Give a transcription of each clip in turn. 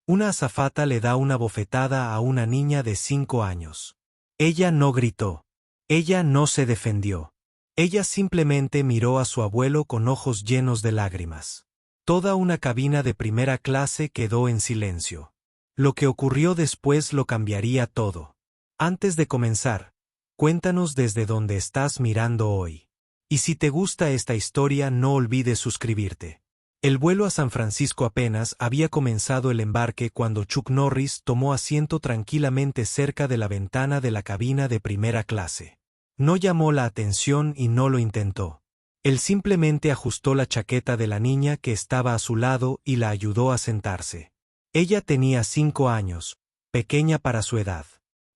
Una azafata le da una bofetada a una niña de 5 años. Ella no gritó. Ella no se defendió. Ella simplemente miró a su abuelo con ojos llenos de lágrimas. Toda una cabina de primera clase quedó en silencio. Lo que ocurrió después lo cambiaría todo. Antes de comenzar, cuéntanos desde dónde estás mirando hoy. Y si te gusta esta historia, no olvides suscribirte. El vuelo a San Francisco apenas había comenzado el embarque cuando Chuck Norris tomó asiento tranquilamente cerca de la ventana de la cabina de primera clase. No llamó la atención y no lo intentó. Él simplemente ajustó la chaqueta de la niña que estaba a su lado y la ayudó a sentarse. Ella tenía 5 años, pequeña para su edad.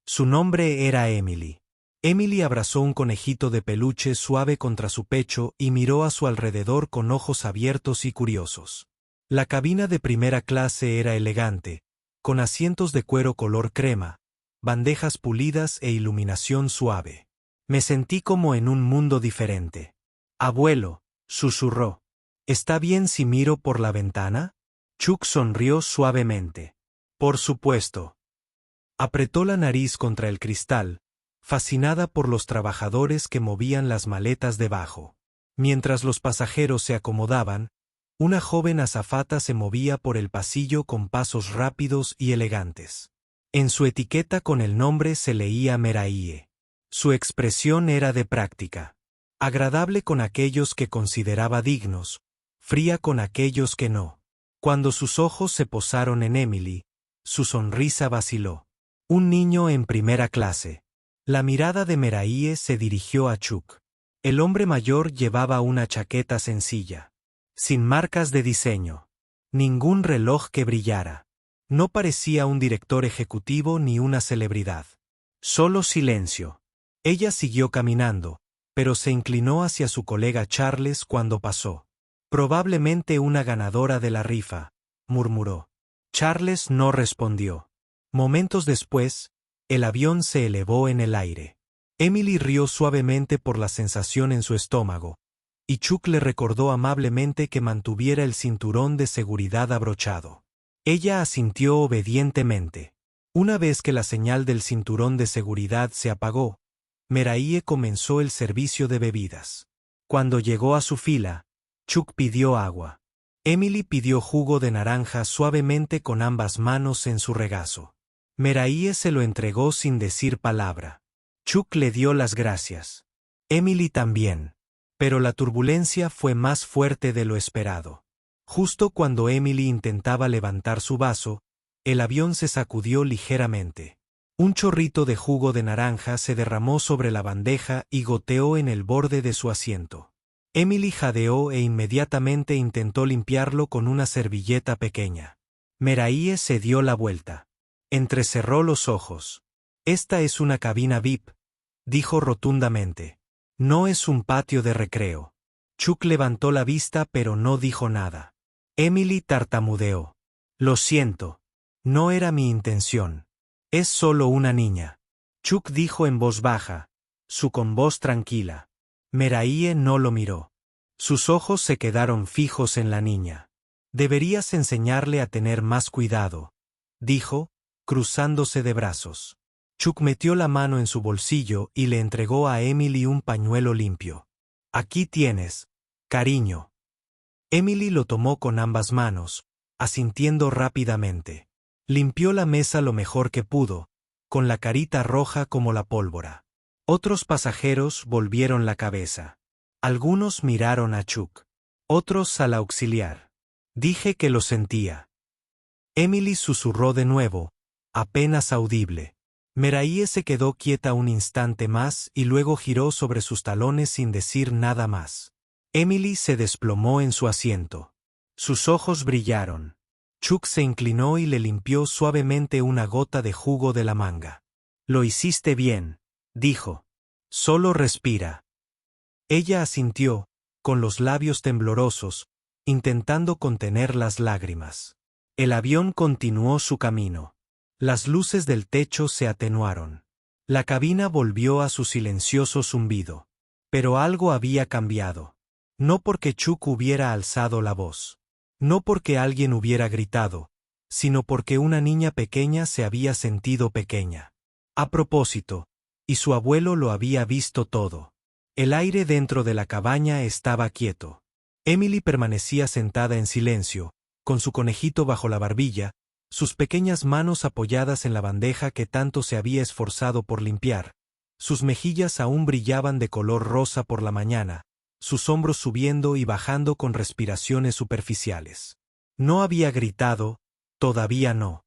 Su nombre era Emily. Emily abrazó un conejito de peluche suave contra su pecho y miró a su alrededor con ojos abiertos y curiosos. La cabina de primera clase era elegante, con asientos de cuero color crema, bandejas pulidas e iluminación suave. Me sentí como en un mundo diferente. Abuelo, susurró. ¿Está bien si miro por la ventana? Chuck sonrió suavemente. Por supuesto. Apretó la nariz contra el cristal, fascinada por los trabajadores que movían las maletas debajo. Mientras los pasajeros se acomodaban, una joven azafata se movía por el pasillo con pasos rápidos y elegantes. En su etiqueta con el nombre se leía Meraie. Su expresión era de práctica. Agradable con aquellos que consideraba dignos, fría con aquellos que no. Cuando sus ojos se posaron en Emily, su sonrisa vaciló. Un niño en primera clase. La mirada de Meraie se dirigió a Chuck. El hombre mayor llevaba una chaqueta sencilla, sin marcas de diseño. Ningún reloj que brillara. No parecía un director ejecutivo ni una celebridad. Solo silencio. Ella siguió caminando, pero se inclinó hacia su colega Charles cuando pasó. Probablemente una ganadora de la rifa, murmuró. Charles no respondió. Momentos después, el avión se elevó en el aire. Emily rió suavemente por la sensación en su estómago, y Chuck le recordó amablemente que mantuviera el cinturón de seguridad abrochado. Ella asintió obedientemente. Una vez que la señal del cinturón de seguridad se apagó, Meraie comenzó el servicio de bebidas. Cuando llegó a su fila, Chuck pidió agua. Emily pidió jugo de naranja suavemente con ambas manos en su regazo. Meraie se lo entregó sin decir palabra. Chuck le dio las gracias. Emily también. Pero la turbulencia fue más fuerte de lo esperado. Justo cuando Emily intentaba levantar su vaso, el avión se sacudió ligeramente. Un chorrito de jugo de naranja se derramó sobre la bandeja y goteó en el borde de su asiento. Emily jadeó e inmediatamente intentó limpiarlo con una servilleta pequeña. Meraie se dio la vuelta. Entrecerró los ojos. Esta es una cabina VIP, dijo rotundamente. No es un patio de recreo. Chuck levantó la vista pero no dijo nada. Emily tartamudeó. Lo siento. No era mi intención. Es solo una niña. Chuck dijo en voz baja, con voz tranquila. Meraie no lo miró. Sus ojos se quedaron fijos en la niña. Deberías enseñarle a tener más cuidado, dijo, cruzándose de brazos. Chuck metió la mano en su bolsillo y le entregó a Emily un pañuelo limpio. Aquí tienes, cariño. Emily lo tomó con ambas manos, asintiendo rápidamente. Limpió la mesa lo mejor que pudo, con la carita roja como la pólvora. Otros pasajeros volvieron la cabeza. Algunos miraron a Chuck. Otros al auxiliar. Dije que lo sentía. Emily susurró de nuevo, apenas audible. Meraie se quedó quieta un instante más y luego giró sobre sus talones sin decir nada más. Emily se desplomó en su asiento. Sus ojos brillaron. Chuck se inclinó y le limpió suavemente una gota de jugo de la manga. Lo hiciste bien, dijo. Solo respira. Ella asintió, con los labios temblorosos, intentando contener las lágrimas. El avión continuó su camino. Las luces del techo se atenuaron. La cabina volvió a su silencioso zumbido. Pero algo había cambiado. No porque Chuck hubiera alzado la voz. No porque alguien hubiera gritado, sino porque una niña pequeña se había sentido pequeña. A propósito, y su abuelo lo había visto todo. El aire dentro de la cabaña estaba quieto. Emily permanecía sentada en silencio, con su conejito bajo la barbilla, sus pequeñas manos apoyadas en la bandeja que tanto se había esforzado por limpiar. Sus mejillas aún brillaban de color rosa por la mañana, sus hombros subiendo y bajando con respiraciones superficiales. No había gritado, todavía no.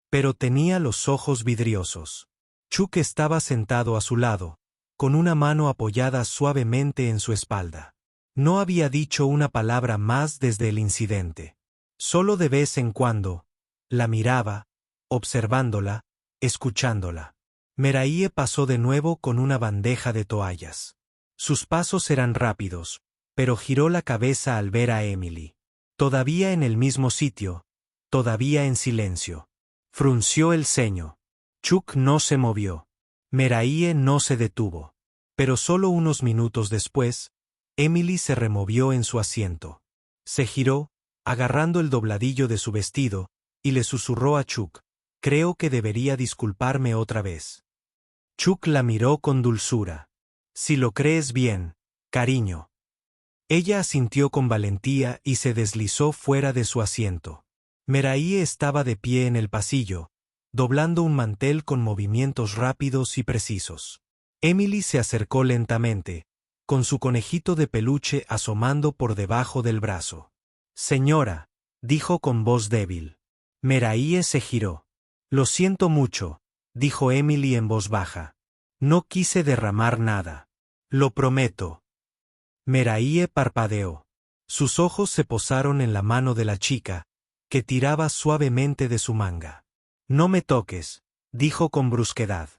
Pero tenía los ojos vidriosos. Chuck estaba sentado a su lado, con una mano apoyada suavemente en su espalda. No había dicho una palabra más desde el incidente. Solo de vez en cuando, la miraba, observándola, escuchándola. Meraíe pasó de nuevo con una bandeja de toallas. Sus pasos eran rápidos, pero giró la cabeza al ver a Emily. Todavía en el mismo sitio, todavía en silencio. Frunció el ceño. Chuck no se movió. Meraíe no se detuvo. Pero solo unos minutos después, Emily se removió en su asiento. Se giró, agarrando el dobladillo de su vestido, y le susurró a Chuck: «Creo que debería disculparme otra vez». Chuck la miró con dulzura. «Si lo crees bien, cariño». Ella asintió con valentía y se deslizó fuera de su asiento. Meraíe estaba de pie en el pasillo, doblando un mantel con movimientos rápidos y precisos. Emily se acercó lentamente, con su conejito de peluche asomando por debajo del brazo. «Señora», dijo con voz débil. Meraíe se giró. «Lo siento mucho», dijo Emily en voz baja. «No quise derramar nada. Lo prometo». Meraíe parpadeó. Sus ojos se posaron en la mano de la chica, que tiraba suavemente de su manga. «No me toques», dijo con brusquedad.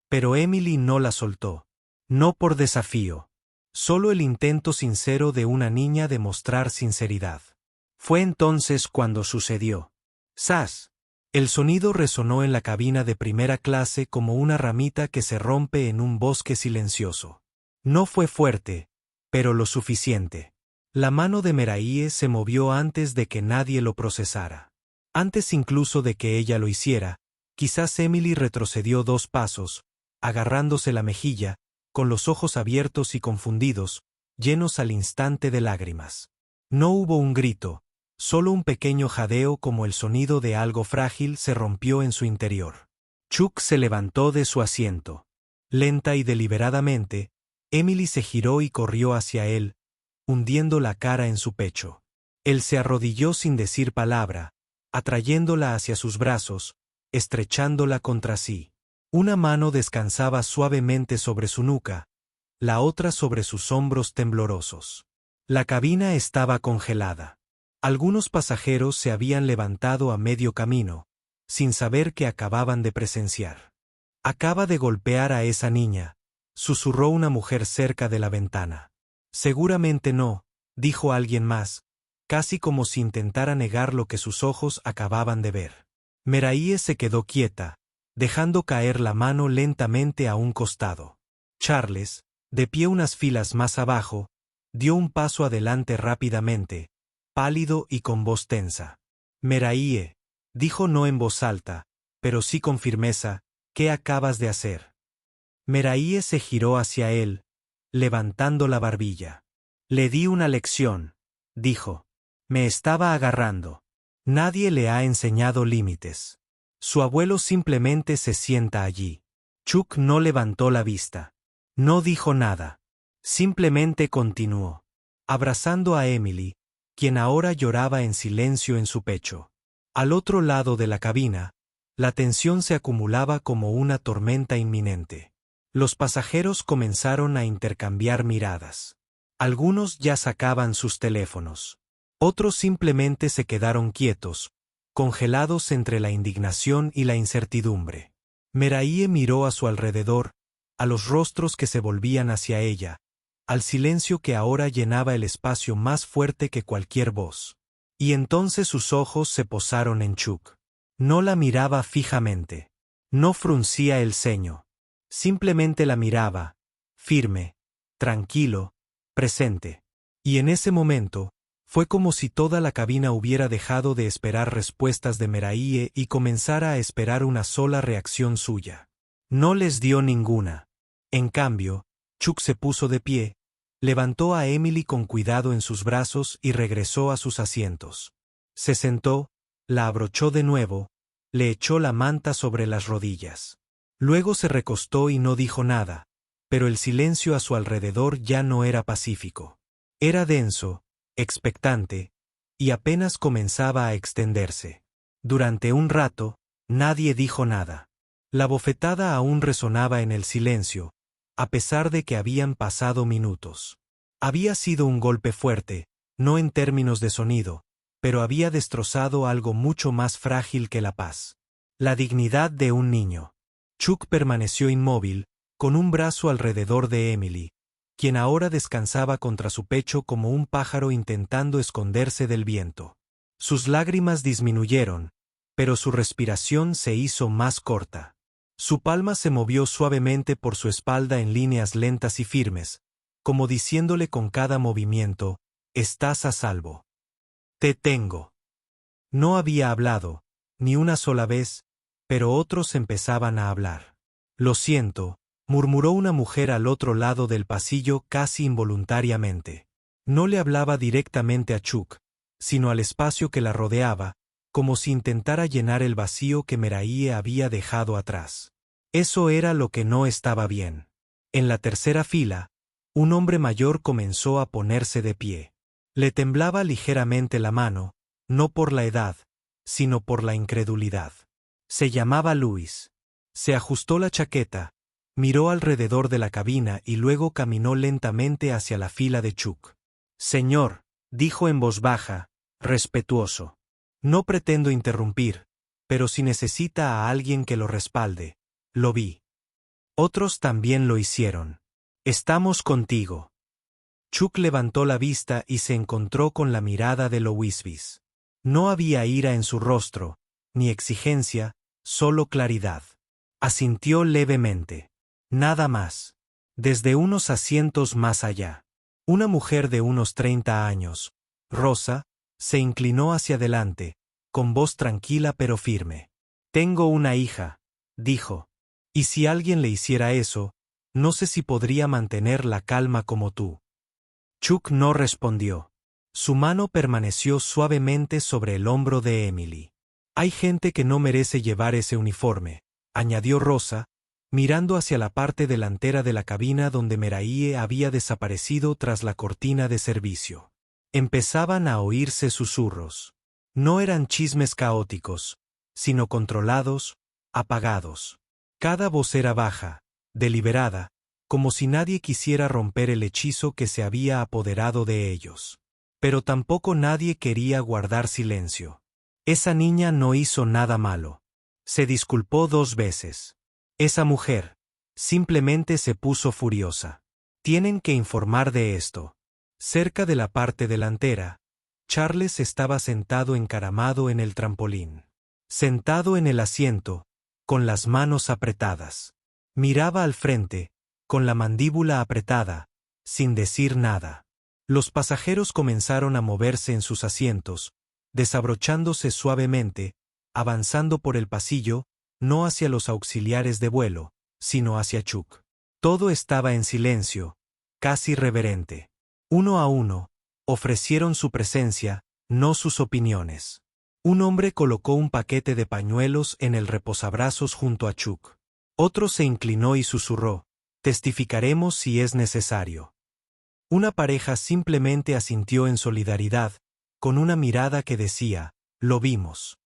Pero Emily no la soltó. No por desafío. Solo el intento sincero de una niña de mostrar sinceridad. Fue entonces cuando sucedió. ¡Zas! El sonido resonó en la cabina de primera clase como una ramita que se rompe en un bosque silencioso. No fue fuerte, pero lo suficiente. La mano de Meraíe se movió antes de que nadie lo procesara. Antes incluso de que ella lo hiciera, quizás Emily retrocedió 2 pasos, agarrándose la mejilla, con los ojos abiertos y confundidos, llenos al instante de lágrimas. No hubo un grito, solo un pequeño jadeo como el sonido de algo frágil se rompió en su interior. Chuck se levantó de su asiento. Lenta y deliberadamente, Emily se giró y corrió hacia él, hundiendo la cara en su pecho. Él se arrodilló sin decir palabra, atrayéndola hacia sus brazos, estrechándola contra sí. Una mano descansaba suavemente sobre su nuca, la otra sobre sus hombros temblorosos. La cabina estaba congelada. Algunos pasajeros se habían levantado a medio camino, sin saber qué acababan de presenciar. «Acaba de golpear a esa niña», susurró una mujer cerca de la ventana. «Seguramente no», dijo alguien más, casi como si intentara negar lo que sus ojos acababan de ver. Meraíe se quedó quieta, dejando caer la mano lentamente a un costado. Charles, de pie unas filas más abajo, dio un paso adelante rápidamente, pálido y con voz tensa. «Meraíe», dijo no en voz alta, pero sí con firmeza, «¿qué acabas de hacer?». Meraíe se giró hacia él, levantando la barbilla. «Le di una lección», dijo. «Me estaba agarrando. Nadie le ha enseñado límites. Su abuelo simplemente se sienta allí». Chuck no levantó la vista. No dijo nada. Simplemente continuó, abrazando a Emily, quien ahora lloraba en silencio en su pecho. Al otro lado de la cabina, la tensión se acumulaba como una tormenta inminente. Los pasajeros comenzaron a intercambiar miradas. Algunos ya sacaban sus teléfonos. Otros simplemente se quedaron quietos, congelados entre la indignación y la incertidumbre. Meraíe miró a su alrededor, a los rostros que se volvían hacia ella, al silencio que ahora llenaba el espacio más fuerte que cualquier voz. Y entonces sus ojos se posaron en Chuck. No la miraba fijamente. No fruncía el ceño. Simplemente la miraba, firme, tranquilo, presente. Y en ese momento, Fue como si toda la cabina hubiera dejado de esperar respuestas de Meraíe y comenzara a esperar una sola reacción suya. No les dio ninguna. En cambio, Chuck se puso de pie, levantó a Emily con cuidado en sus brazos y regresó a sus asientos. Se sentó, la abrochó de nuevo, le echó la manta sobre las rodillas. Luego se recostó y no dijo nada, pero el silencio a su alrededor ya no era pacífico. Era denso, expectante, y apenas comenzaba a extenderse. Durante un rato, nadie dijo nada. La bofetada aún resonaba en el silencio, a pesar de que habían pasado minutos. Había sido un golpe fuerte, no en términos de sonido, pero había destrozado algo mucho más frágil que la paz. La dignidad de un niño. Chuck permaneció inmóvil, con un brazo alrededor de Emily, quien ahora descansaba contra su pecho como un pájaro intentando esconderse del viento. Sus lágrimas disminuyeron, pero su respiración se hizo más corta. Su palma se movió suavemente por su espalda en líneas lentas y firmes, como diciéndole con cada movimiento, «Estás a salvo. Te tengo». No había hablado, ni una sola vez, pero otros empezaban a hablar. «Lo siento», murmuró una mujer al otro lado del pasillo casi involuntariamente. No le hablaba directamente a Chuck, sino al espacio que la rodeaba, como si intentara llenar el vacío que Meraíe había dejado atrás. Eso era lo que no estaba bien. En la tercera fila, un hombre mayor comenzó a ponerse de pie. Le temblaba ligeramente la mano, no por la edad, sino por la incredulidad. Se llamaba Luis. Se ajustó la chaqueta, miró alrededor de la cabina y luego caminó lentamente hacia la fila de Chuck. «Señor», dijo en voz baja, respetuoso. «No pretendo interrumpir, pero si necesita a alguien que lo respalde, lo vi». Otros también lo hicieron. «Estamos contigo». Chuck levantó la vista y se encontró con la mirada de Louisvis. No había ira en su rostro, ni exigencia, solo claridad. Asintió levemente. Nada más. Desde unos asientos más allá, una mujer de unos 30 años, Rosa, se inclinó hacia adelante, con voz tranquila pero firme. «Tengo una hija», dijo. «Y si alguien le hiciera eso, no sé si podría mantener la calma como tú». Chuck no respondió. Su mano permaneció suavemente sobre el hombro de Emily. «Hay gente que no merece llevar ese uniforme», añadió Rosa, mirando hacia la parte delantera de la cabina donde Meraíe había desaparecido tras la cortina de servicio. Empezaban a oírse susurros. No eran chismes caóticos, sino controlados, apagados. Cada voz era baja, deliberada, como si nadie quisiera romper el hechizo que se había apoderado de ellos. Pero tampoco nadie quería guardar silencio. Esa niña no hizo nada malo. Se disculpó 2 veces. Esa mujer simplemente se puso furiosa. Tienen que informar de esto. Cerca de la parte delantera, Charles estaba sentado encaramado en el trampolín. Sentado en el asiento, con las manos apretadas. Miraba al frente, con la mandíbula apretada, sin decir nada. Los pasajeros comenzaron a moverse en sus asientos, desabrochándose suavemente, avanzando por el pasillo, no hacia los auxiliares de vuelo, sino hacia Chuck. Todo estaba en silencio, casi reverente. Uno a uno, ofrecieron su presencia, no sus opiniones. Un hombre colocó un paquete de pañuelos en el reposabrazos junto a Chuck. Otro se inclinó y susurró, «Testificaremos si es necesario». Una pareja simplemente asintió en solidaridad, con una mirada que decía, «Lo vimos.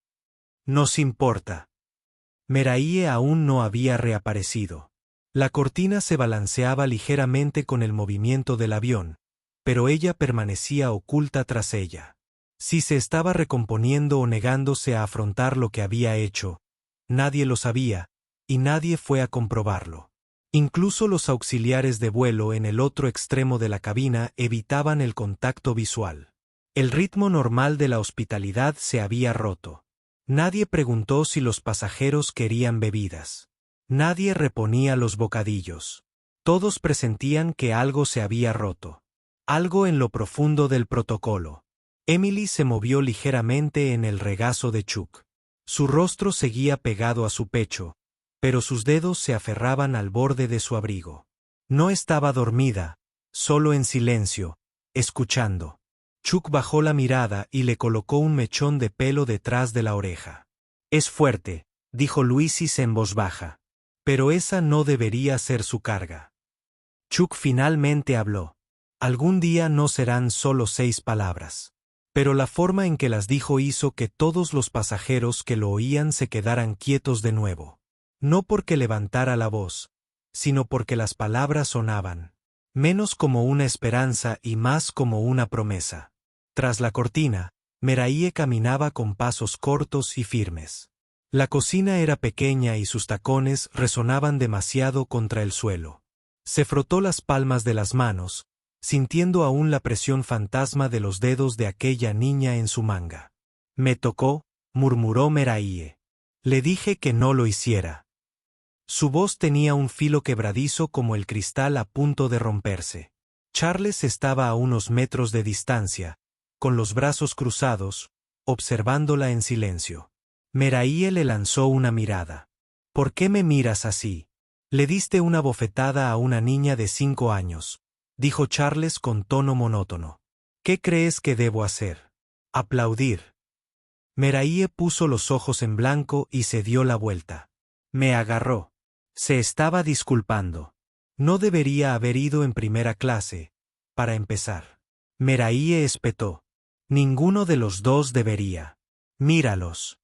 Nos importa». Meraíe aún no había reaparecido. La cortina se balanceaba ligeramente con el movimiento del avión, pero ella permanecía oculta tras ella. Si se estaba recomponiendo o negándose a afrontar lo que había hecho, nadie lo sabía, y nadie fue a comprobarlo. Incluso los auxiliares de vuelo en el otro extremo de la cabina evitaban el contacto visual. El ritmo normal de la hospitalidad se había roto. Nadie preguntó si los pasajeros querían bebidas. Nadie reponía los bocadillos. Todos presentían que algo se había roto. Algo en lo profundo del protocolo. Emily se movió ligeramente en el regazo de Chuck. Su rostro seguía pegado a su pecho, pero sus dedos se aferraban al borde de su abrigo. No estaba dormida, solo en silencio, escuchando. Chuck bajó la mirada y le colocó un mechón de pelo detrás de la oreja. «Es fuerte», dijo Luisis en voz baja. «Pero esa no debería ser su carga». Chuck finalmente habló. Algún día no serán solo 6 palabras. Pero la forma en que las dijo hizo que todos los pasajeros que lo oían se quedaran quietos de nuevo. No porque levantara la voz, sino porque las palabras sonaban, menos como una esperanza y más como una promesa. Tras la cortina, Meraíe caminaba con pasos cortos y firmes. La cocina era pequeña y sus tacones resonaban demasiado contra el suelo. Se frotó las palmas de las manos, sintiendo aún la presión fantasma de los dedos de aquella niña en su manga. «Me tocó», murmuró Meraíe. «Le dije que no lo hiciera». Su voz tenía un filo quebradizo como el cristal a punto de romperse. Charles estaba a unos metros de distancia, con los brazos cruzados, observándola en silencio. Meraíe le lanzó una mirada. «¿Por qué me miras así? Le diste una bofetada a una niña de 5 años», dijo Charles con tono monótono. «¿Qué crees que debo hacer? ¿Aplaudir?» Meraíe puso los ojos en blanco y se dio la vuelta. Me agarró. Se estaba disculpando. No debería haber ido en primera clase, para empezar. Meraíe espetó. Ninguno de los dos debería. Míralos.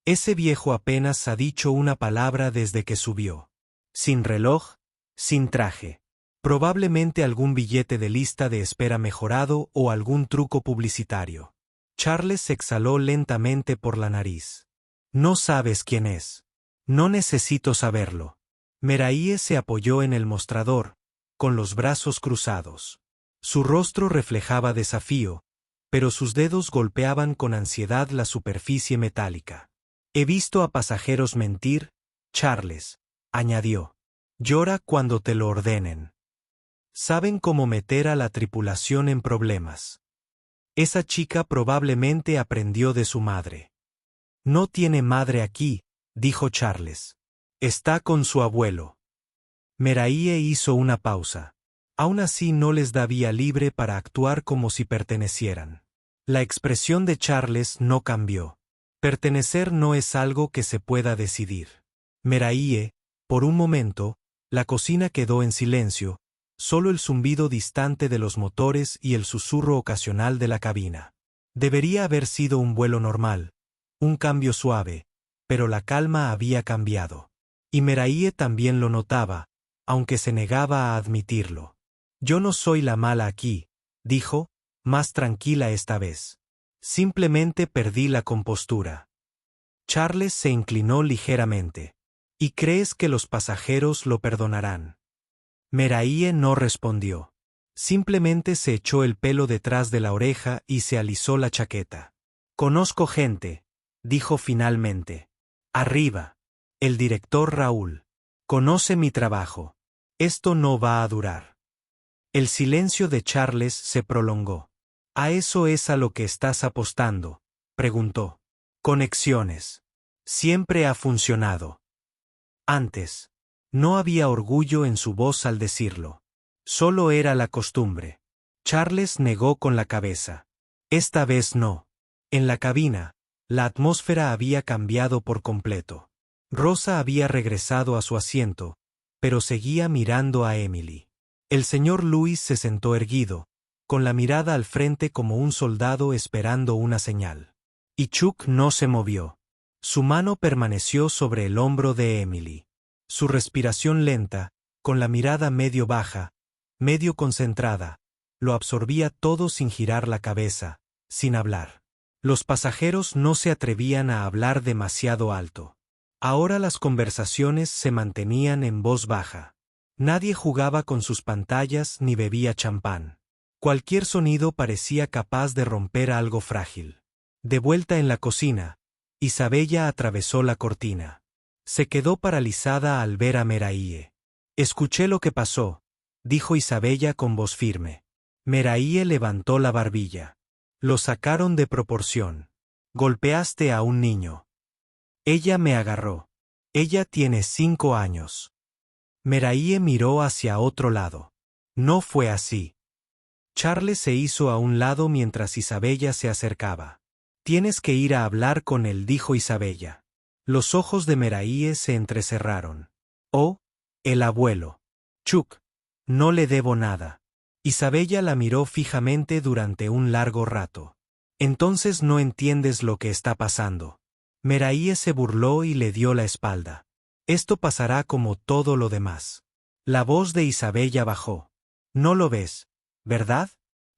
Ese viejo apenas ha dicho una palabra desde que subió. Sin reloj, sin traje. Probablemente algún billete de lista de espera mejorado o algún truco publicitario. Charles exhaló lentamente por la nariz. No sabes quién es. No necesito saberlo. Meraíe se apoyó en el mostrador, con los brazos cruzados. Su rostro reflejaba desafío, pero sus dedos golpeaban con ansiedad la superficie metálica. He visto a pasajeros mentir, Charles, añadió. Llora cuando te lo ordenen. Saben cómo meter a la tripulación en problemas. Esa chica probablemente aprendió de su madre. No tiene madre aquí, dijo Charles. Está con su abuelo. Meraíe hizo una pausa. Aún así no les da vía libre para actuar como si pertenecieran. La expresión de Charles no cambió. Pertenecer no es algo que se pueda decidir. Meraíe, por un momento, la cocina quedó en silencio, solo el zumbido distante de los motores y el susurro ocasional de la cabina. Debería haber sido un vuelo normal, un cambio suave, pero la calma había cambiado. Y Meraíe también lo notaba, aunque se negaba a admitirlo. Yo no soy la mala aquí, dijo, más tranquila esta vez. Simplemente perdí la compostura. Charles se inclinó ligeramente. ¿Y crees que los pasajeros lo perdonarán? Meraíe no respondió. Simplemente se echó el pelo detrás de la oreja y se alisó la chaqueta. Conozco gente, dijo finalmente. Arriba. El director Raúl. Conoce mi trabajo. Esto no va a durar. El silencio de Charles se prolongó. ¿A eso es a lo que estás apostando?, preguntó. Conexiones. Siempre ha funcionado. Antes. No había orgullo en su voz al decirlo. Solo era la costumbre. Charles negó con la cabeza. Esta vez no. En la cabina, la atmósfera había cambiado por completo. Rosa había regresado a su asiento, pero seguía mirando a Emily. El señor Louis se sentó erguido, con la mirada al frente como un soldado esperando una señal. Y Chuck no se movió. Su mano permaneció sobre el hombro de Emily. Su respiración lenta, con la mirada medio baja, medio concentrada, lo absorbía todo sin girar la cabeza, sin hablar. Los pasajeros no se atrevían a hablar demasiado alto. Ahora las conversaciones se mantenían en voz baja. Nadie jugaba con sus pantallas ni bebía champán. Cualquier sonido parecía capaz de romper algo frágil. De vuelta en la cocina, Isabella atravesó la cortina. Se quedó paralizada al ver a Meraíe. Escuché lo que pasó, dijo Isabella con voz firme. Meraíe levantó la barbilla. Lo sacaron de proporción. Golpeaste a un niño. Ella me agarró. Ella tiene 5 años. Meraíe miró hacia otro lado. No fue así. Charles se hizo a un lado mientras Isabella se acercaba. Tienes que ir a hablar con él, dijo Isabella. Los ojos de Meraíe se entrecerraron. Oh, el abuelo. Chuck, no le debo nada. Isabella la miró fijamente durante un largo rato. Entonces no entiendes lo que está pasando. Meraíe se burló y le dio la espalda. Esto pasará como todo lo demás. La voz de Isabella bajó. No lo ves, ¿verdad?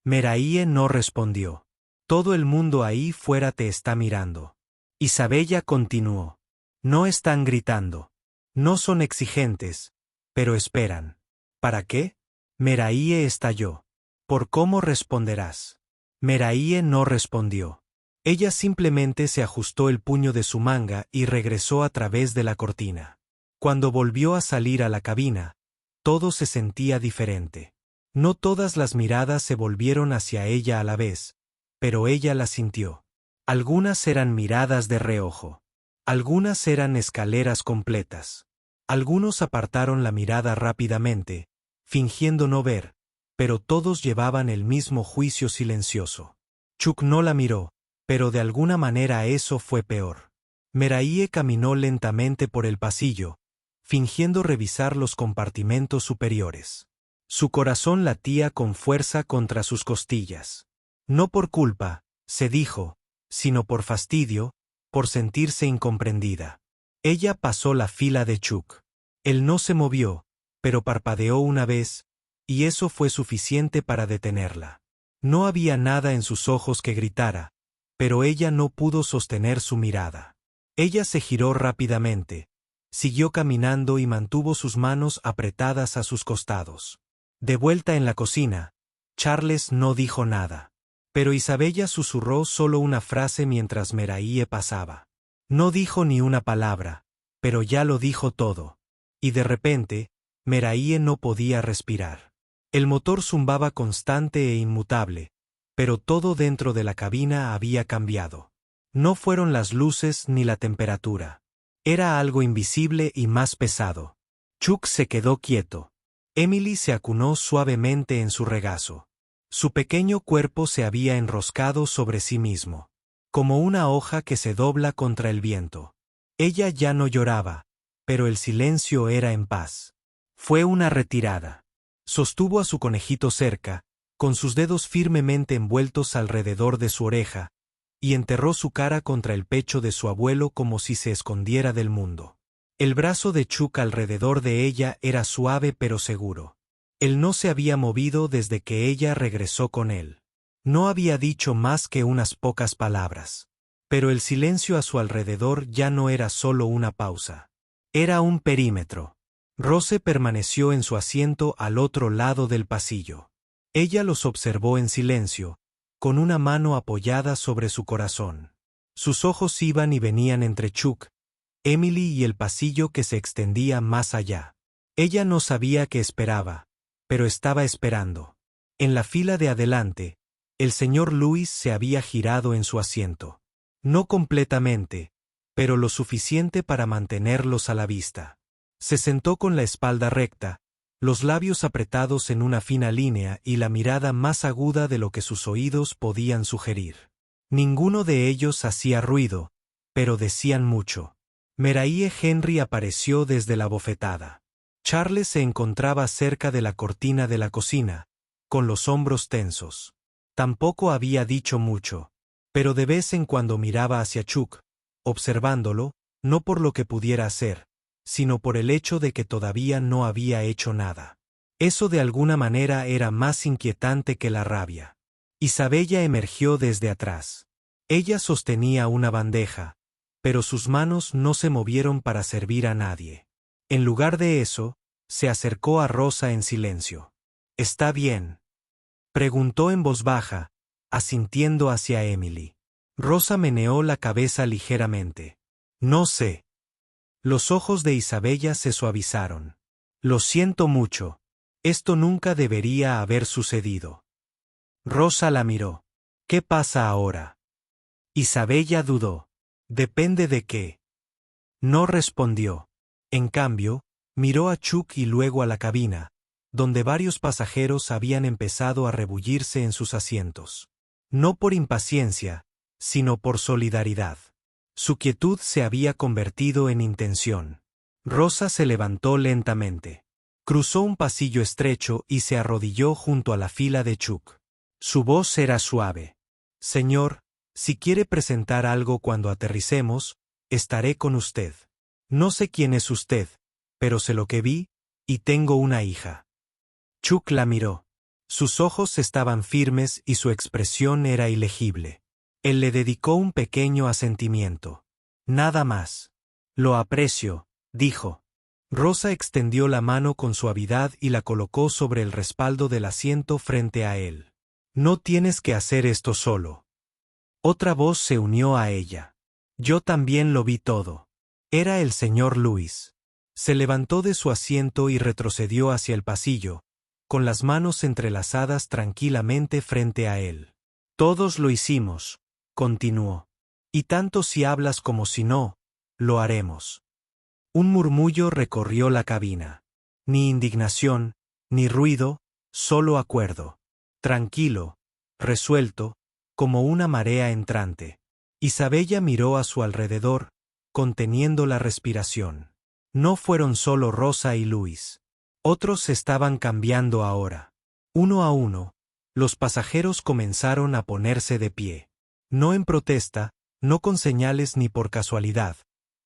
Meraíe no respondió. Todo el mundo ahí fuera te está mirando. Isabella continuó. No están gritando. No son exigentes, pero esperan. ¿Para qué? Meraíe estalló. ¿Por cómo responderás? Meraíe no respondió. Ella simplemente se ajustó el puño de su manga y regresó a través de la cortina. Cuando volvió a salir a la cabina, todo se sentía diferente. No todas las miradas se volvieron hacia ella a la vez, pero ella las sintió. Algunas eran miradas de reojo. Algunas eran escaleras completas. Algunos apartaron la mirada rápidamente, fingiendo no ver, pero todos llevaban el mismo juicio silencioso. Chuck no la miró, pero de alguna manera eso fue peor. Meraíe caminó lentamente por el pasillo, fingiendo revisar los compartimentos superiores. Su corazón latía con fuerza contra sus costillas. No por culpa, se dijo, sino por fastidio, por sentirse incomprendida. Ella pasó la fila de Chuck. Él no se movió, pero parpadeó una vez, y eso fue suficiente para detenerla. No había nada en sus ojos que gritara, pero ella no pudo sostener su mirada. Ella se giró rápidamente, siguió caminando y mantuvo sus manos apretadas a sus costados. De vuelta en la cocina, Charles no dijo nada. Pero Isabella susurró solo una frase mientras Meraíe pasaba. No dijo ni una palabra, pero ya lo dijo todo. Y de repente, Meraíe no podía respirar. El motor zumbaba constante e inmutable, pero todo dentro de la cabina había cambiado. No fueron las luces ni la temperatura. Era algo invisible y más pesado. Chuck se quedó quieto. Emily se acunó suavemente en su regazo. Su pequeño cuerpo se había enroscado sobre sí mismo, como una hoja que se dobla contra el viento. Ella ya no lloraba, pero el silencio era en paz. Fue una retirada. Sostuvo a su conejito cerca, con sus dedos firmemente envueltos alrededor de su oreja, y enterró su cara contra el pecho de su abuelo como si se escondiera del mundo. El brazo de Chuck alrededor de ella era suave pero seguro. Él no se había movido desde que ella regresó con él. No había dicho más que unas pocas palabras. Pero el silencio a su alrededor ya no era solo una pausa. Era un perímetro. Rose permaneció en su asiento al otro lado del pasillo. Ella los observó en silencio, con una mano apoyada sobre su corazón. Sus ojos iban y venían entre Chuck, Emily y el pasillo que se extendía más allá. Ella no sabía qué esperaba, pero estaba esperando. En la fila de adelante, el señor Lewis se había girado en su asiento. No completamente, pero lo suficiente para mantenerlos a la vista. Se sentó con la espalda recta, los labios apretados en una fina línea y la mirada más aguda de lo que sus oídos podían sugerir. Ninguno de ellos hacía ruido, pero decían mucho. Meraíe Henry apareció desde la bofetada. Charles se encontraba cerca de la cortina de la cocina, con los hombros tensos. Tampoco había dicho mucho, pero de vez en cuando miraba hacia Chuck, observándolo, no por lo que pudiera hacer, sino por el hecho de que todavía no había hecho nada. Eso de alguna manera era más inquietante que la rabia. Isabella emergió desde atrás. Ella sostenía una bandeja, pero sus manos no se movieron para servir a nadie. En lugar de eso, se acercó a Rosa en silencio. ¿Está bien?, preguntó en voz baja, asintiendo hacia Emily. Rosa meneó la cabeza ligeramente. No sé. Los ojos de Isabella se suavizaron. Lo siento mucho. Esto nunca debería haber sucedido. Rosa la miró. ¿Qué pasa ahora? Isabella dudó. Depende de qué. No respondió. En cambio, miró a Chuck y luego a la cabina, donde varios pasajeros habían empezado a rebullirse en sus asientos. No por impaciencia, sino por solidaridad. Su quietud se había convertido en intención. Rosa se levantó lentamente. Cruzó un pasillo estrecho y se arrodilló junto a la fila de Chuck. Su voz era suave. Señor, si quiere presentar algo cuando aterricemos, estaré con usted. No sé quién es usted, pero sé lo que vi, y tengo una hija. Chuck la miró. Sus ojos estaban firmes y su expresión era ilegible. Él le dedicó un pequeño asentimiento. Nada más. Lo aprecio, dijo. Rosa extendió la mano con suavidad y la colocó sobre el respaldo del asiento frente a él. No tienes que hacer esto solo. Otra voz se unió a ella. Yo también lo vi todo. Era el señor Lewis. Se levantó de su asiento y retrocedió hacia el pasillo, con las manos entrelazadas tranquilamente frente a él. Todos lo hicimos, continuó. Y tanto si hablas como si no, lo haremos. Un murmullo recorrió la cabina. Ni indignación, ni ruido, solo acuerdo. Tranquilo, resuelto, como una marea entrante. Isabella miró a su alrededor, conteniendo la respiración. No fueron solo Rosa y Luis. Otros estaban cambiando ahora. Uno a uno, los pasajeros comenzaron a ponerse de pie. No en protesta, no con señales ni por casualidad,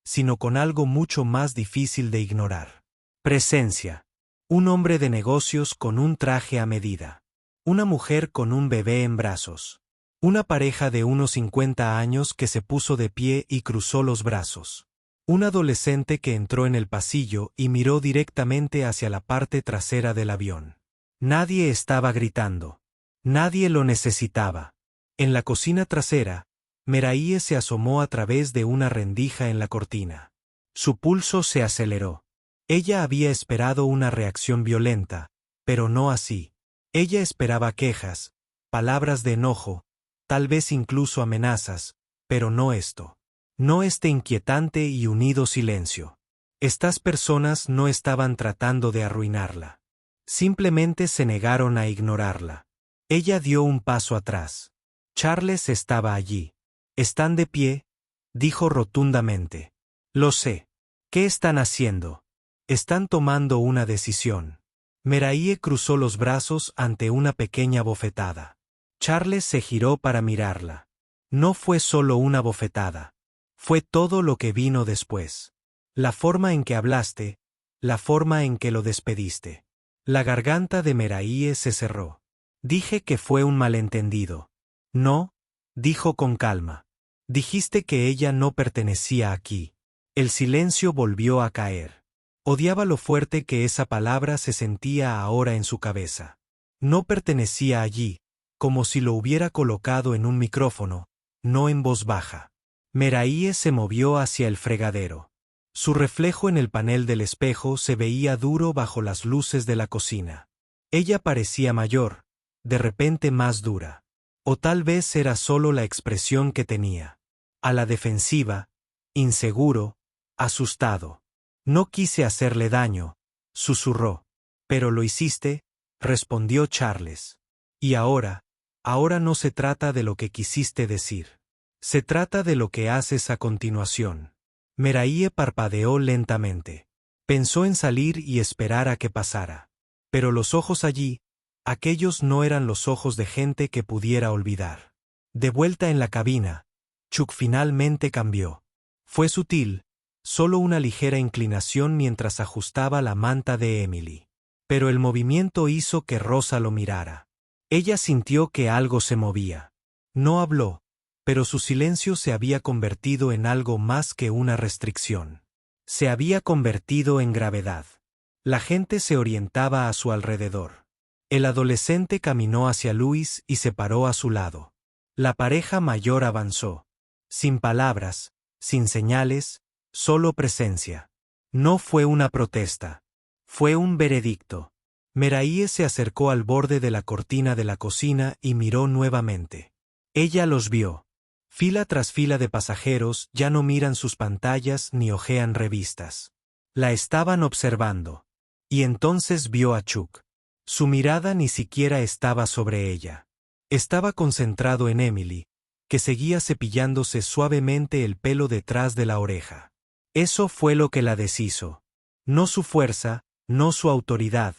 sino con algo mucho más difícil de ignorar. Presencia. Un hombre de negocios con un traje a medida. Una mujer con un bebé en brazos. Una pareja de unos 50 años que se puso de pie y cruzó los brazos. Un adolescente que entró en el pasillo y miró directamente hacia la parte trasera del avión. Nadie estaba gritando. Nadie lo necesitaba. En la cocina trasera, Meraíe se asomó a través de una rendija en la cortina. Su pulso se aceleró. Ella había esperado una reacción violenta, pero no así. Ella esperaba quejas, palabras de enojo, tal vez incluso amenazas, pero no esto. No este inquietante y unido silencio. Estas personas no estaban tratando de arruinarla. Simplemente se negaron a ignorarla. Ella dio un paso atrás. Charles estaba allí. «Están de pie», dijo rotundamente. «Lo sé. ¿Qué están haciendo? Están tomando una decisión». Meraíe cruzó los brazos ante una pequeña bofetada. Charles se giró para mirarla. No fue solo una bofetada. Fue todo lo que vino después. La forma en que hablaste, la forma en que lo despediste. La garganta de Meraíe se cerró. «Dije que fue un malentendido». «No», dijo con calma. «Dijiste que ella no pertenecía aquí». El silencio volvió a caer. Odiaba lo fuerte que esa palabra se sentía ahora en su cabeza. No pertenecía allí, como si lo hubiera colocado en un micrófono, no en voz baja. Meraíe se movió hacia el fregadero. Su reflejo en el panel del espejo se veía duro bajo las luces de la cocina. Ella parecía mayor, de repente más dura. O tal vez era solo la expresión que tenía. A la defensiva, inseguro, asustado. «No quise hacerle daño», susurró. «Pero lo hiciste», respondió Charles. «Y ahora no se trata de lo que quisiste decir. Se trata de lo que haces a continuación». Meraíe parpadeó lentamente. Pensó en salir y esperar a que pasara. Pero los ojos allí, aquellos no eran los ojos de gente que pudiera olvidar. De vuelta en la cabina, Chuck finalmente cambió. Fue sutil, solo una ligera inclinación mientras ajustaba la manta de Emily. Pero el movimiento hizo que Rosa lo mirara. Ella sintió que algo se movía. No habló, pero su silencio se había convertido en algo más que una restricción. Se había convertido en gravedad. La gente se orientaba a su alrededor. El adolescente caminó hacia Luis y se paró a su lado. La pareja mayor avanzó. Sin palabras, sin señales, solo presencia. No fue una protesta. Fue un veredicto. Meraíe se acercó al borde de la cortina de la cocina y miró nuevamente. Ella los vio. Fila tras fila de pasajeros ya no miran sus pantallas ni hojean revistas. La estaban observando. Y entonces vio a Chuck. Su mirada ni siquiera estaba sobre ella. Estaba concentrado en Emily, que seguía cepillándose suavemente el pelo detrás de la oreja. Eso fue lo que la deshizo. No su fuerza, no su autoridad,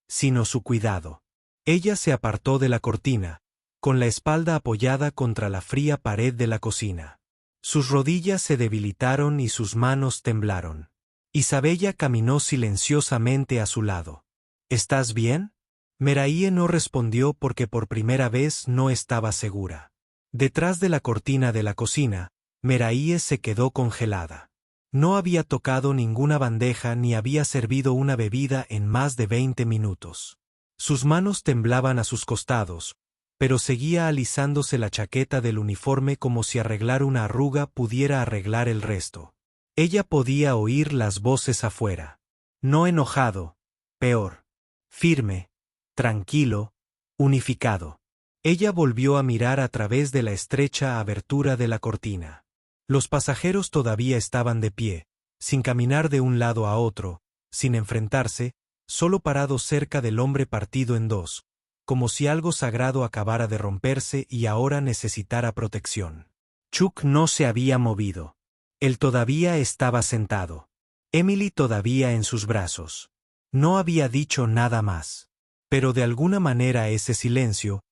sino su cuidado. Ella se apartó de la cortina, con la espalda apoyada contra la fría pared de la cocina. Sus rodillas se debilitaron y sus manos temblaron. Isabella caminó silenciosamente a su lado. ¿Estás bien? Meraíe no respondió porque por primera vez no estaba segura. Detrás de la cortina de la cocina, Meraíe se quedó congelada. No había tocado ninguna bandeja ni había servido una bebida en más de 20 minutos. Sus manos temblaban a sus costados, pero seguía alisándose la chaqueta del uniforme como si arreglar una arruga pudiera arreglar el resto. Ella podía oír las voces afuera. No enojado, peor. Firme, tranquilo, unificado. Ella volvió a mirar a través de la estrecha abertura de la cortina. Los pasajeros todavía estaban de pie, sin caminar de un lado a otro, sin enfrentarse, solo parados cerca del hombre partido en dos, como si algo sagrado acabara de romperse y ahora necesitara protección. Chuck no se había movido. Él todavía estaba sentado. Emily todavía en sus brazos. No había dicho nada más. Pero de alguna manera ese silencio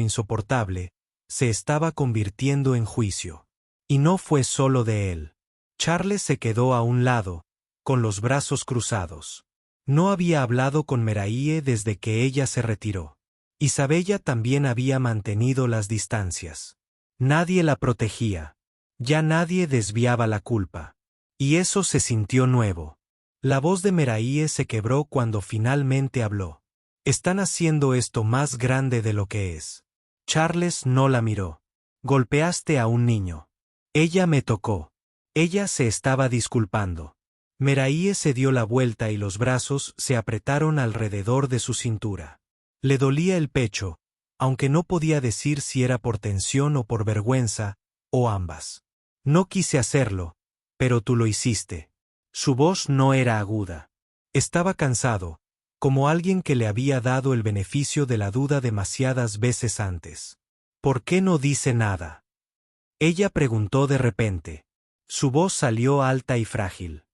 insoportable, se estaba convirtiendo en juicio. Y no fue solo de él. Charles se quedó a un lado, con los brazos cruzados. No había hablado con Meraíe desde que ella se retiró. Isabella también había mantenido las distancias. Nadie la protegía. Ya nadie desviaba la culpa. Y eso se sintió nuevo. La voz de Meraíe se quebró cuando finalmente habló. Están haciendo esto más grande de lo que es. Charles no la miró. Golpeaste a un niño. Ella me tocó. Ella se estaba disculpando. Meraíe se dio la vuelta y los brazos se apretaron alrededor de su cintura. Le dolía el pecho, aunque no podía decir si era por tensión o por vergüenza, o ambas. No quise hacerlo, pero tú lo hiciste. Su voz no era aguda. Estaba cansado, como alguien que le había dado el beneficio de la duda demasiadas veces antes. ¿Por qué no dice nada? Ella preguntó de repente. Su voz salió alta y frágil.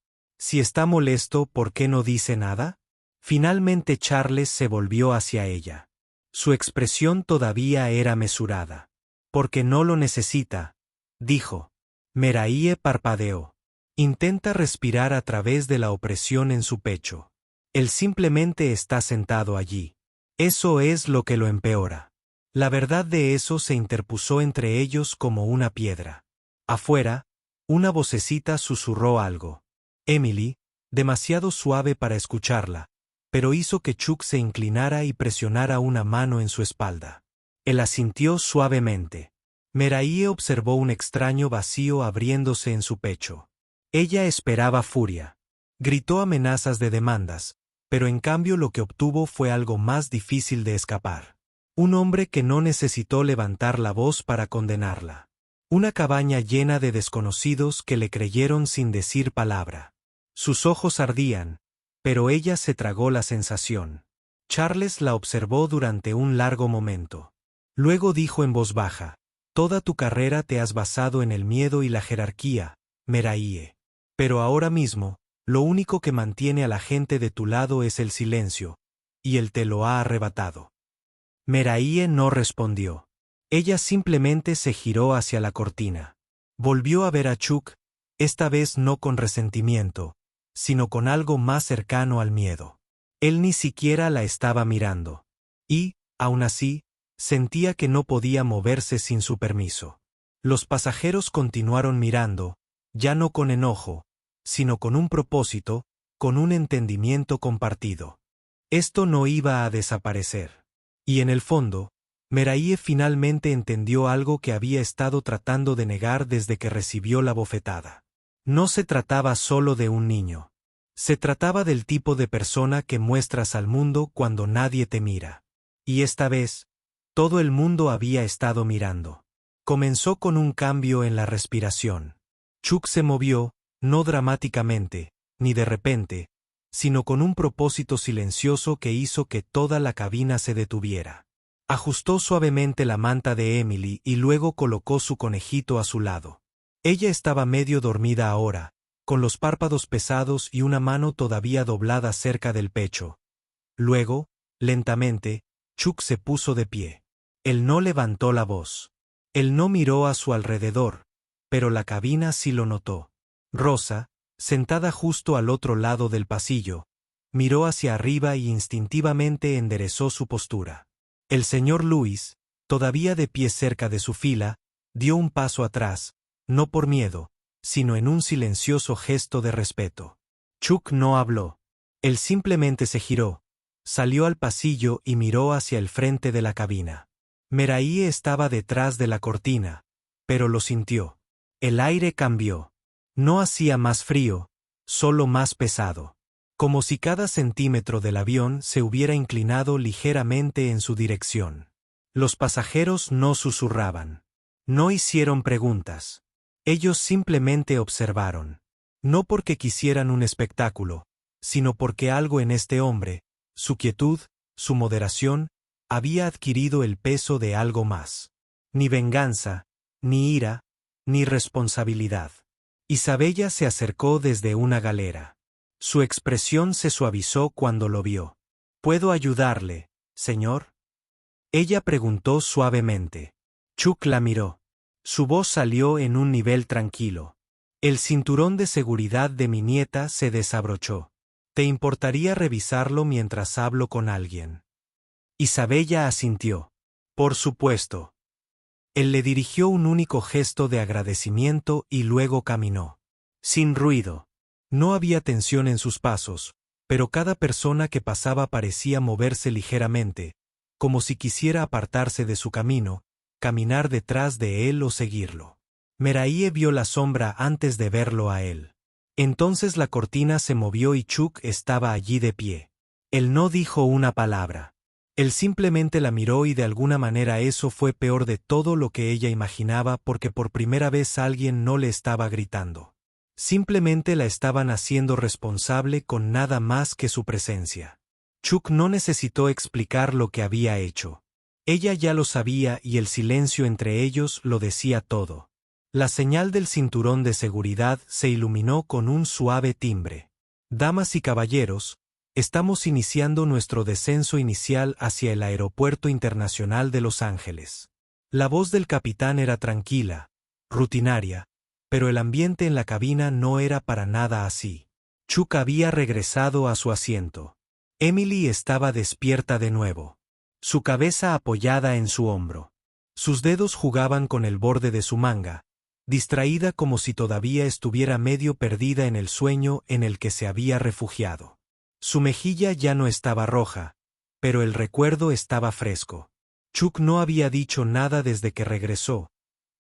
Si está molesto, ¿por qué no dice nada? Finalmente Charles se volvió hacia ella. Su expresión todavía era mesurada. Porque no lo necesita, dijo. Meraíe parpadeó. Intenta respirar a través de la opresión en su pecho. Él simplemente está sentado allí. Eso es lo que lo empeora. La verdad de eso se interpuso entre ellos como una piedra. Afuera, una vocecita susurró algo. Emily, demasiado suave para escucharla, pero hizo que Chuck se inclinara y presionara una mano en su espalda. Él asintió suavemente. Meraíe observó un extraño vacío abriéndose en su pecho. Ella esperaba furia. Gritó amenazas de demandas, pero en cambio lo que obtuvo fue algo más difícil de escapar. Un hombre que no necesitó levantar la voz para condenarla. Una cabaña llena de desconocidos que le creyeron sin decir palabra. Sus ojos ardían, pero ella se tragó la sensación. Charles la observó durante un largo momento. Luego dijo en voz baja, «Toda tu carrera te has basado en el miedo y la jerarquía, Meraíe. Pero ahora mismo, lo único que mantiene a la gente de tu lado es el silencio, y él te lo ha arrebatado». Meraíe no respondió. Ella simplemente se giró hacia la cortina. Volvió a ver a Chuck, esta vez no con resentimiento, sino con algo más cercano al miedo. Él ni siquiera la estaba mirando. Y, aún así, sentía que no podía moverse sin su permiso. Los pasajeros continuaron mirando, ya no con enojo, sino con un propósito, con un entendimiento compartido. Esto no iba a desaparecer. Y en el fondo, Meraíe finalmente entendió algo que había estado tratando de negar desde que recibió la bofetada. No se trataba solo de un niño. Se trataba del tipo de persona que muestras al mundo cuando nadie te mira. Y esta vez, Todo el mundo había estado mirando. Comenzó con un cambio en la respiración. Chuck se movió, no dramáticamente, ni de repente, sino con un propósito silencioso que hizo que toda la cabina se detuviera. Ajustó suavemente la manta de Emily y luego colocó su conejito a su lado. Ella estaba medio dormida ahora, con los párpados pesados y una mano todavía doblada cerca del pecho. Luego, lentamente, Chuck se puso de pie. Él no levantó la voz. Él no miró a su alrededor, pero la cabina sí lo notó. Rosa, sentada justo al otro lado del pasillo, miró hacia arriba y instintivamente enderezó su postura. El señor Lewis, todavía de pie cerca de su fila, dio un paso atrás, no por miedo, sino en un silencioso gesto de respeto. Chuck no habló. Él simplemente se giró, salió al pasillo y miró hacia el frente de la cabina. Meraí estaba detrás de la cortina, pero lo sintió. El aire cambió. No hacía más frío, solo más pesado. Como si cada centímetro del avión se hubiera inclinado ligeramente en su dirección. Los pasajeros no susurraban. No hicieron preguntas. Ellos simplemente observaron. No porque quisieran un espectáculo, sino porque algo en este hombre, su quietud, su moderación, había adquirido el peso de algo más. Ni venganza, ni ira, ni responsabilidad. Isabella se acercó desde una galera. Su expresión se suavizó cuando lo vio. ¿Puedo ayudarle, señor? Ella preguntó suavemente. Chuck la miró. Su voz salió en un nivel tranquilo. El cinturón de seguridad de mi nieta se desabrochó. ¿Te importaría revisarlo mientras hablo con alguien? Isabella asintió. Por supuesto. Él le dirigió un único gesto de agradecimiento y luego caminó. Sin ruido. No había tensión en sus pasos, pero cada persona que pasaba parecía moverse ligeramente, como si quisiera apartarse de su camino, caminar detrás de él o seguirlo. Meraí vio la sombra antes de verlo a él. Entonces la cortina se movió y Chuck estaba allí de pie. Él no dijo una palabra. Él simplemente la miró y de alguna manera eso fue peor de todo lo que ella imaginaba porque por primera vez alguien no le estaba gritando. Simplemente la estaban haciendo responsable con nada más que su presencia. Chuck no necesitó explicar lo que había hecho. Ella ya lo sabía y el silencio entre ellos lo decía todo. La señal del cinturón de seguridad se iluminó con un suave timbre. Damas y caballeros, estamos iniciando nuestro descenso inicial hacia el Aeropuerto Internacional de Los Ángeles. La voz del capitán era tranquila, rutinaria, pero el ambiente en la cabina no era para nada así. Chuck había regresado a su asiento. Emily estaba despierta de nuevo. Su cabeza apoyada en su hombro. Sus dedos jugaban con el borde de su manga, distraída como si todavía estuviera medio perdida en el sueño en el que se había refugiado. Su mejilla ya no estaba roja, pero el recuerdo estaba fresco. Chuck no había dicho nada desde que regresó,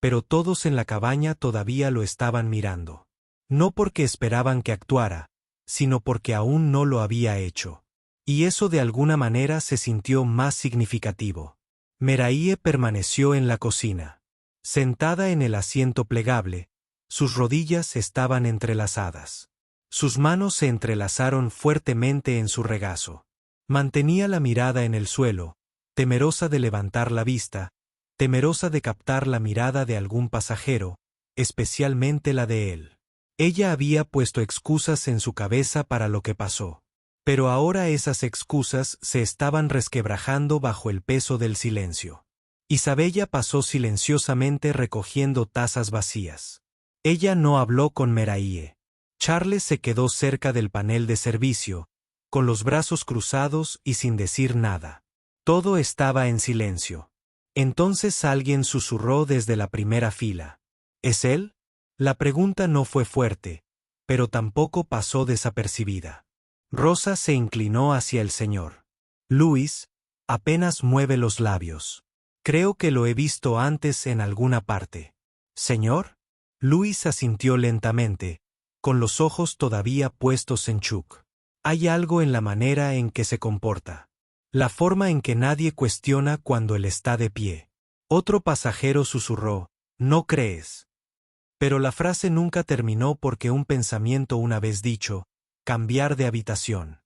pero todos en la cabaña todavía lo estaban mirando. No porque esperaban que actuara, sino porque aún no lo había hecho. Y eso de alguna manera se sintió más significativo. Meraí permaneció en la cocina. Sentada en el asiento plegable, sus rodillas estaban entrelazadas. Sus manos se entrelazaron fuertemente en su regazo. Mantenía la mirada en el suelo, temerosa de levantar la vista, temerosa de captar la mirada de algún pasajero, especialmente la de él. Ella había puesto excusas en su cabeza para lo que pasó. Pero ahora esas excusas se estaban resquebrajando bajo el peso del silencio. Isabella pasó silenciosamente recogiendo tazas vacías. Ella no habló con Meraí. Charles se quedó cerca del panel de servicio, con los brazos cruzados y sin decir nada. Todo estaba en silencio. Entonces alguien susurró desde la primera fila. ¿Es él? La pregunta no fue fuerte, pero tampoco pasó desapercibida. Rosa se inclinó hacia el señor. Luis, apenas mueve los labios. Creo que lo he visto antes en alguna parte. ¿Señor? Luis asintió lentamente, con los ojos todavía puestos en Chuck. Hay algo en la manera en que se comporta. La forma en que nadie cuestiona cuando él está de pie. Otro pasajero susurró, ¿no crees? Pero la frase nunca terminó porque un pensamiento una vez dicho, cambiar de habitación.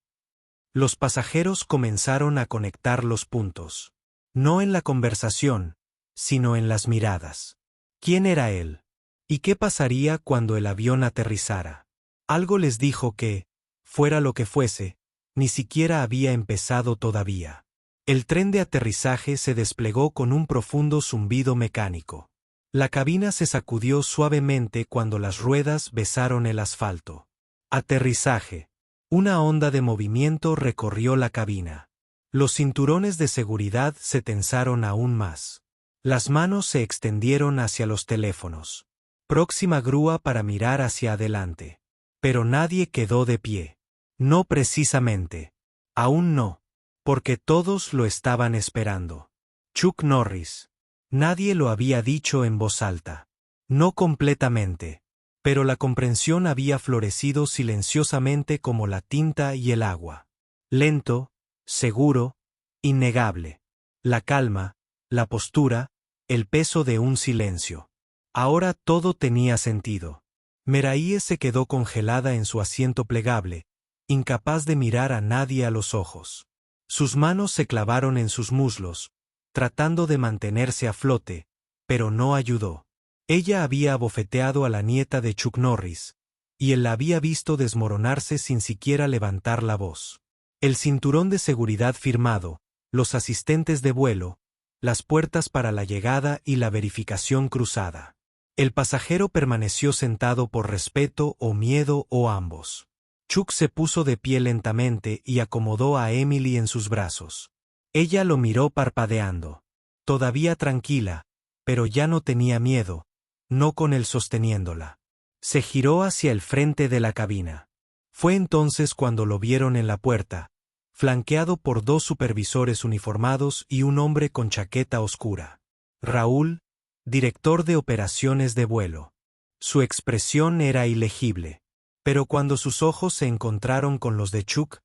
Los pasajeros comenzaron a conectar los puntos. No en la conversación, sino en las miradas. ¿Quién era él? ¿Y qué pasaría cuando el avión aterrizara? Algo les dijo que, fuera lo que fuese, ni siquiera había empezado todavía. El tren de aterrizaje se desplegó con un profundo zumbido mecánico. La cabina se sacudió suavemente cuando las ruedas besaron el asfalto. Aterrizaje. Una onda de movimiento recorrió la cabina. Los cinturones de seguridad se tensaron aún más. Las manos se extendieron hacia los teléfonos. Próxima grúa para mirar hacia adelante. Pero nadie quedó de pie. No precisamente. Aún no. Porque todos lo estaban esperando. Chuck Norris. Nadie lo había dicho en voz alta. No completamente. Pero la comprensión había florecido silenciosamente como la tinta y el agua. Lento, seguro, innegable. La calma, la postura, el peso de un silencio. Ahora todo tenía sentido. Meraíe se quedó congelada en su asiento plegable, incapaz de mirar a nadie a los ojos. Sus manos se clavaron en sus muslos, tratando de mantenerse a flote, pero no ayudó. Ella había abofeteado a la nieta de Chuck Norris, y él la había visto desmoronarse sin siquiera levantar la voz. El cinturón de seguridad firmado, los asistentes de vuelo, las puertas para la llegada y la verificación cruzada. El pasajero permaneció sentado por respeto o miedo o ambos. Chuck se puso de pie lentamente y acomodó a Emily en sus brazos. Ella lo miró parpadeando. Todavía tranquila, pero ya no tenía miedo, no con él sosteniéndola. Se giró hacia el frente de la cabina. Fue entonces cuando lo vieron en la puerta, flanqueado por dos supervisores uniformados y un hombre con chaqueta oscura. Raúl, director de operaciones de vuelo. Su expresión era ilegible, pero cuando sus ojos se encontraron con los de Chuck,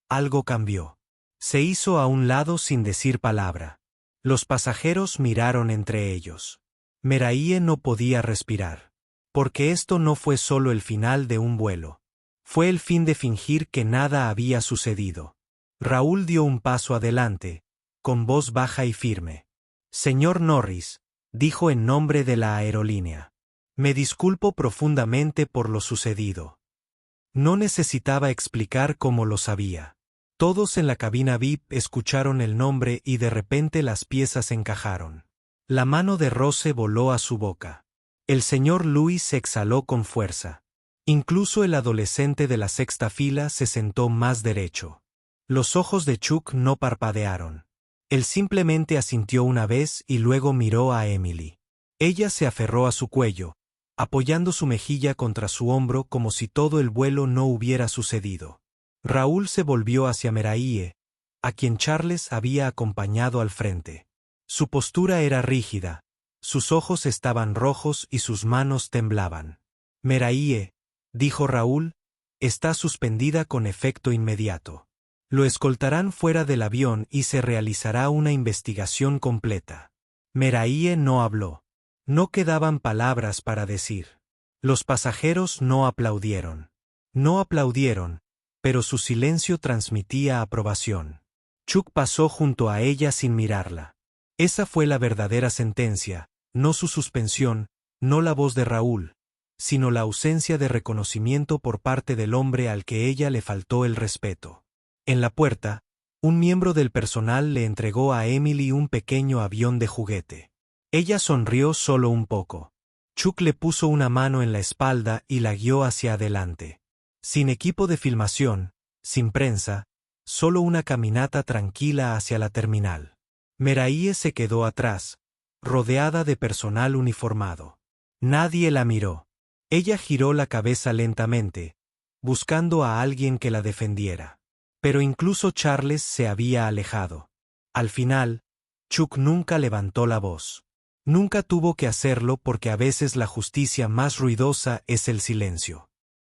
algo cambió. Se hizo a un lado sin decir palabra. Los pasajeros miraron entre ellos. Meraíe no podía respirar. Porque esto no fue solo el final de un vuelo. Fue el fin de fingir que nada había sucedido. Raúl dio un paso adelante, con voz baja y firme. Señor Norris, dijo en nombre de la aerolínea. Me disculpo profundamente por lo sucedido. No necesitaba explicar cómo lo sabía. Todos en la cabina VIP escucharon el nombre y de repente las piezas encajaron. La mano de Rose voló a su boca. El señor Louis exhaló con fuerza. Incluso el adolescente de la sexta fila se sentó más derecho. Los ojos de Chuck no parpadearon. Él simplemente asintió una vez y luego miró a Emily. Ella se aferró a su cuello, apoyando su mejilla contra su hombro como si todo el vuelo no hubiera sucedido. Raúl se volvió hacia Meraíe, a quien Charles había acompañado al frente. Su postura era rígida, sus ojos estaban rojos y sus manos temblaban. Meraíe, dijo Raúl, está suspendida con efecto inmediato. Lo escoltarán fuera del avión y se realizará una investigación completa. Meraíe no habló. No quedaban palabras para decir. Los pasajeros no aplaudieron. No aplaudieron, pero su silencio transmitía aprobación. Chuck pasó junto a ella sin mirarla. Esa fue la verdadera sentencia, no su suspensión, no la voz de Raúl, sino la ausencia de reconocimiento por parte del hombre al que ella le faltó el respeto. En la puerta, un miembro del personal le entregó a Emily un pequeño avión de juguete. Ella sonrió solo un poco. Chuck le puso una mano en la espalda y la guió hacia adelante. Sin equipo de filmación, sin prensa, solo una caminata tranquila hacia la terminal. Meraíe se quedó atrás, rodeada de personal uniformado. Nadie la miró. Ella giró la cabeza lentamente, buscando a alguien que la defendiera. Pero incluso Charles se había alejado. Al final, Chuck nunca levantó la voz. Nunca tuvo que hacerlo porque a veces la justicia más ruidosa es el silencio.